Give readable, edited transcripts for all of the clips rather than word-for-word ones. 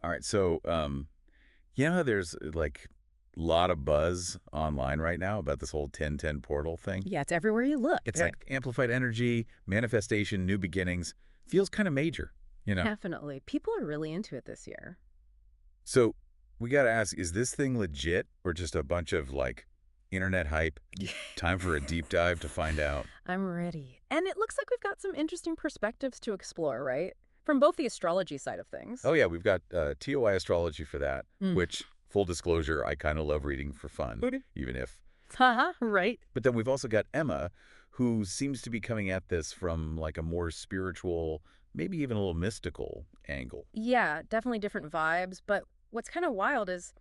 All right, so you know how there's like a lot of buzz online right now about this whole 1010 portal thing? Yeah, it's everywhere you look. It's like amplified energy, manifestation, new beginnings. Feels kind of major, you know? Definitely. People are really into it this year. So we got to ask, is this thing legit or just a bunch of like internet hype? Time for a deep dive to find out. I'm ready. And it looks like we've got some interesting perspectives to explore, right? From both the astrology side of things. Oh yeah, we've got TOI astrology for that, Mm. which, full disclosure, I kind of love reading for fun, Okay. even if. Haha, right. But then we've also got Emma, who seems to be coming at this from like a more spiritual, maybe even a little mystical angle. Yeah, definitely different vibes. But what's kind of wild is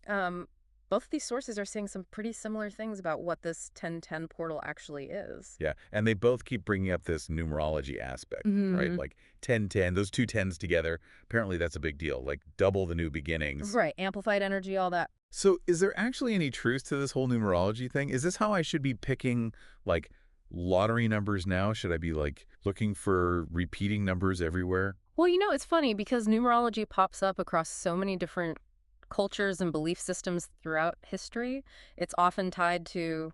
um, both of these sources are saying some pretty similar things about what this 1010 portal actually is. Yeah, and they both keep bringing up this numerology aspect, right? Hmm. Like 1010, those two tens together, apparently that's a big deal, like double the new beginnings. Right, amplified energy, all that. So is there actually any truth to this whole numerology thing? Is this how I should be picking, like, lottery numbers now? Should I be, like, looking for repeating numbers everywhere? Well, it's funny because numerology pops up across so many different cultures and belief systems throughout history. It's often tied to,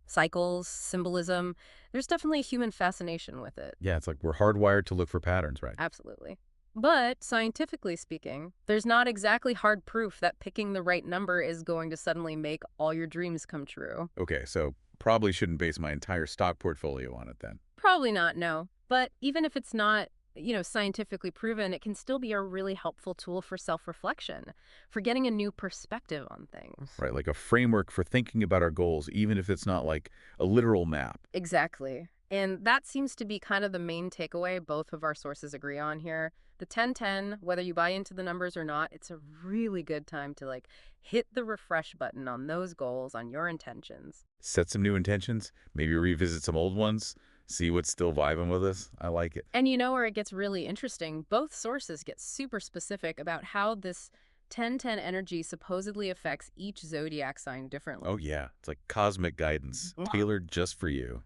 cycles, symbolism. There's definitely a human fascination with it. Yeah, it's like we're hardwired to look for patterns, right? Absolutely. But scientifically speaking, there's not exactly hard proof that picking the right number is going to suddenly make all your dreams come true. Okay, so probably shouldn't base my entire stock portfolio on it then. Probably not, no. But even if it's not, scientifically proven, it can still be a really helpful tool for self-reflection, for getting a new perspective on things. Right, like a framework for thinking about our goals, even if it's not like a literal map. Exactly. And that seems to be kind of the main takeaway both of our sources agree on here. The 1010, whether you buy into the numbers or not, it's a really good time to hit the refresh button on those goals, on your intentions. Set some new intentions, maybe revisit some old ones, see what's still vibing with us. I like it. And you know where it gets really interesting? Both sources get super specific about how this 1010 energy supposedly affects each zodiac sign differently. Oh, yeah. It's like cosmic guidance, Mwah. tailored just for you.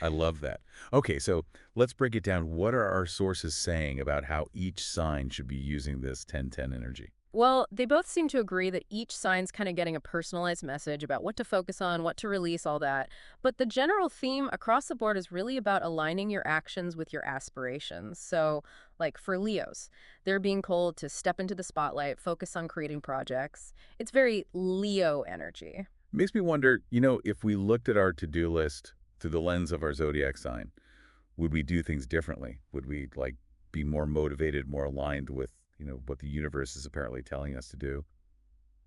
I love that. Okay, so let's break it down. What are our sources saying about how each sign should be using this 1010 energy? Well, they both seem to agree that each sign's kind of getting a personalized message about what to focus on, what to release, all that. But the general theme across the board is really about aligning your actions with your aspirations. So, like for Leos, they're being told to step into the spotlight, focus on creating projects. It's very Leo energy. Makes me wonder, if we looked at our to-do list through the lens of our zodiac sign, would we do things differently? Would we, like, be more motivated, more aligned with, what the universe is apparently telling us to do?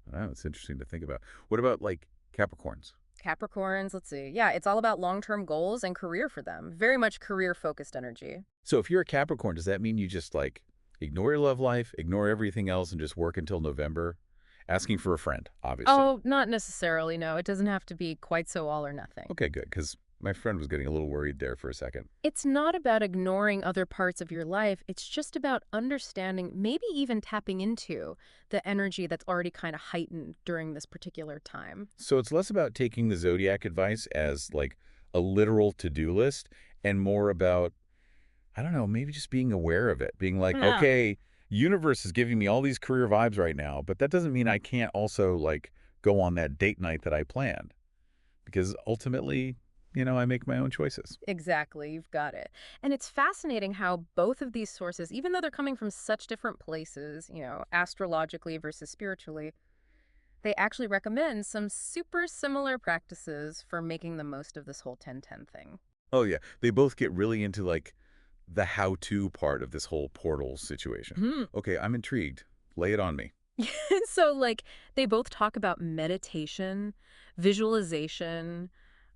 I don't know. It's interesting to think about. What about, like, Capricorns? Capricorns, let's see. Yeah, it's all about long-term goals and career for them. Very much career-focused energy. So if you're a Capricorn, does that mean you just, like, ignore your love life, ignore everything else, and just work until November? Asking for a friend, obviously. Oh, not necessarily, no. It doesn't have to be quite so all or nothing. Okay, good, because my friend was getting a little worried there for a second. It's not about ignoring other parts of your life. It's just about understanding, maybe even tapping into the energy that's already kind of heightened during this particular time. So it's less about taking the zodiac advice as, like, a literal to-do list and more about, I don't know, maybe just being aware of it. Being like, Yeah. okay, universe is giving me all these career vibes right now, but that doesn't mean I can't also, like, go on that date night that I planned. Because ultimately, I make my own choices. Exactly, you've got it. And it's fascinating how both of these sources, even though they're coming from such different places, astrologically versus spiritually, they actually recommend some super similar practices for making the most of this whole 1010 thing. Oh, yeah. They both get really into, like, the how-to part of this whole portal situation. Hmm. Okay, I'm intrigued. Lay it on me. So, they both talk about meditation, visualization,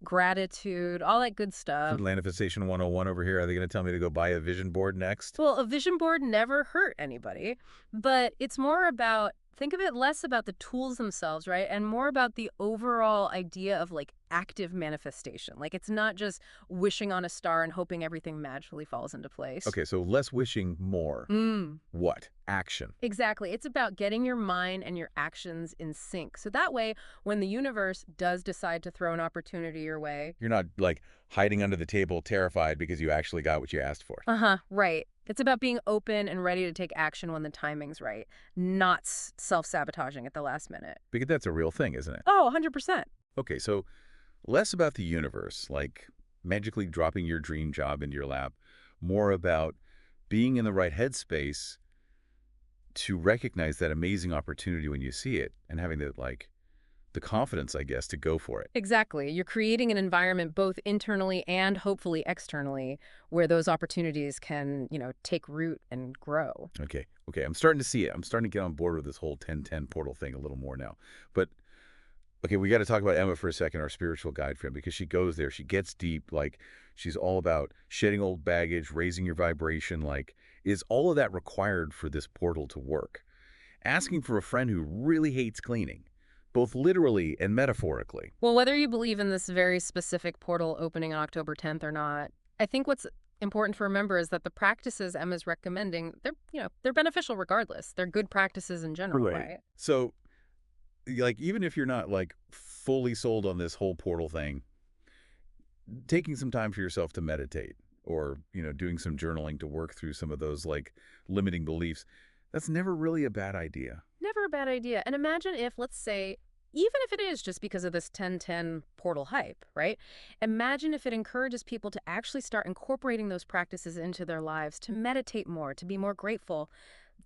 gratitude, all that good stuff. Manifestation 101 over here. Are they going to tell me to go buy a vision board next? Well, a vision board never hurt anybody, but it's more about, think of it less about the tools themselves, right? And more about the overall idea of active manifestation. It's not just wishing on a star and hoping everything magically falls into place. Okay, so less wishing, more. Mm. What? Action. Exactly. It's about getting your mind and your actions in sync. So that way, when the universe does decide to throw an opportunity your way, You're not, like, hiding under the table terrified because you actually got what you asked for. right. It's about being open and ready to take action when the timing's right, not self-sabotaging at the last minute. Because that's a real thing, isn't it? Oh, 100%. Okay, so less about the universe, like magically dropping your dream job into your lap, more about being in the right headspace to recognize that amazing opportunity when you see it and having the confidence, I guess, to go for it. Exactly. You're creating an environment both internally and hopefully externally where those opportunities can, take root and grow. Okay. Okay. I'm starting to see it. I'm starting to get on board with this whole 1010 portal thing a little more now. But okay, we got to talk about Emma for a second, our spiritual guide friend, because she goes there. She gets deep. Like, she's all about shedding old baggage, raising your vibration. Like, is all of that required for this portal to work? Asking for a friend who really hates cleaning, both literally and metaphorically. Well, whether you believe in this very specific portal opening on October 10th or not, I think what's important to remember is that the practices Emma's recommending, they're beneficial regardless. They're good practices in general, Right. right? So, like, even if you're not, like, fully sold on this whole portal thing, taking some time for yourself to meditate or, doing some journaling to work through some of those, like, limiting beliefs, that's never really a bad idea. Never a bad idea. And imagine if, let's say, even if it is just because of this 1010 portal hype, right? Imagine if it encourages people to actually start incorporating those practices into their lives, to meditate more, to be more grateful.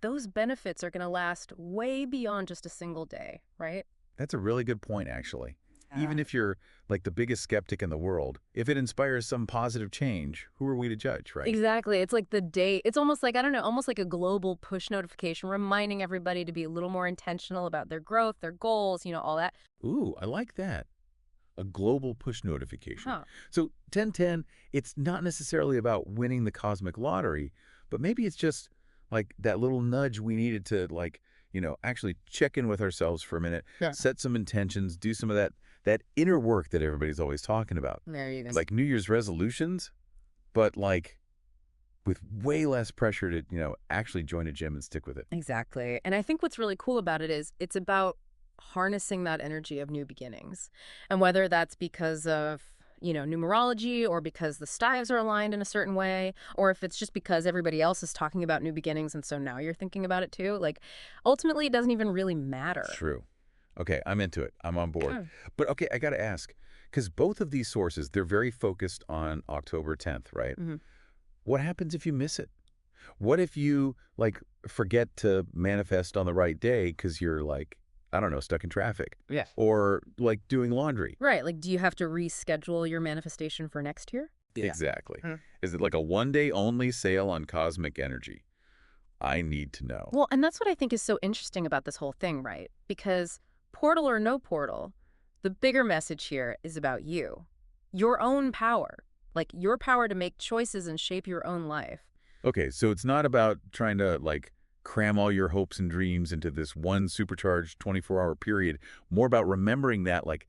Those benefits are going to last way beyond just a single day, right? That's a really good point, actually. Yeah. Even if you're, like, the biggest skeptic in the world, if it inspires some positive change, who are we to judge, right? Exactly. It's like the day, it's almost like, I don't know, almost like a global push notification reminding everybody to be a little more intentional about their growth, their goals, all that. Ooh, I like that. A global push notification. Huh. So 1010, it's not necessarily about winning the cosmic lottery, but maybe it's just like that little nudge we needed to, like, actually check in with ourselves for a minute, Yeah. set some intentions, do some of that inner work that everybody's always talking about. There you go. Like New Year's resolutions, but like with way less pressure to, actually join a gym and stick with it. Exactly. And I think what's really cool about it is it's about harnessing that energy of new beginnings. And whether that's because of, numerology or because the styles are aligned in a certain way, or if it's just because everybody else is talking about new beginnings and so now you're thinking about it too, like ultimately it doesn't even really matter. True. Okay, I'm into it. I'm on board. Mm. But okay, I got to ask, because both of these sources, they're very focused on October 10th, right? Mhm. What happens if you miss it? What if you, like, forget to manifest on the right day because you're, like, I don't know, stuck in traffic? Yeah. Or, like, doing laundry? Right. Like, do you have to reschedule your manifestation for next year? Yeah. Exactly. Mm. Is it like a one-day only sale on cosmic energy? I need to know. Well, and that's what I think is so interesting about this whole thing, right? Because portal or no portal, the bigger message here is about you, your own power, like your power to make choices and shape your own life. Okay, so it's not about trying to, like, cram all your hopes and dreams into this one supercharged 24-hour period. More about remembering that, like,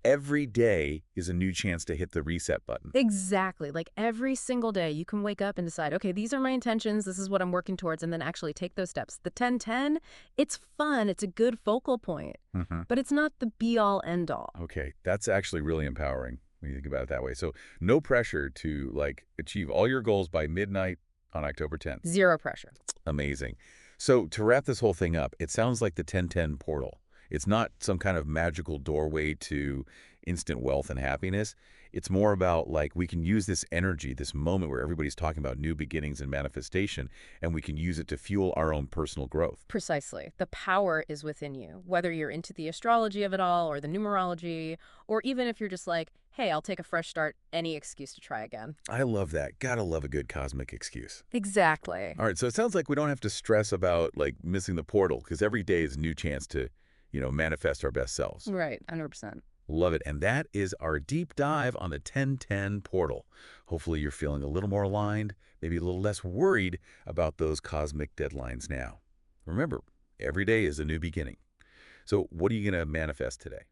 every day is a new chance to hit the reset button. Exactly. Like every single day, you can wake up and decide, okay, these are my intentions. This is what I'm working towards. And then actually take those steps. The 1010, it's fun. It's a good focal point, Mm-hmm. but it's not the be all end all. Okay, that's actually really empowering when you think about it that way. So no pressure to, like, achieve all your goals by midnight on October 10th. Zero pressure. Amazing. So to wrap this whole thing up, it sounds like the 1010 portal. It's not some kind of magical doorway to instant wealth and happiness. It's more about, like, we can use this energy, this moment where everybody's talking about new beginnings and manifestation, and we can use it to fuel our own personal growth. Precisely. The power is within you, whether you're into the astrology of it all or the numerology, or even if you're just like, hey, I'll take a fresh start, any excuse to try again. I love that. Gotta love a good cosmic excuse. Exactly. All right, so it sounds like we don't have to stress about, like, missing the portal, because every day is a new chance to, manifest our best selves. Right. 100%. Love it. And that is our deep dive on the 1010 portal. Hopefully you're feeling a little more aligned, maybe a little less worried about those cosmic deadlines now. Remember, every day is a new beginning. So what are you going to manifest today?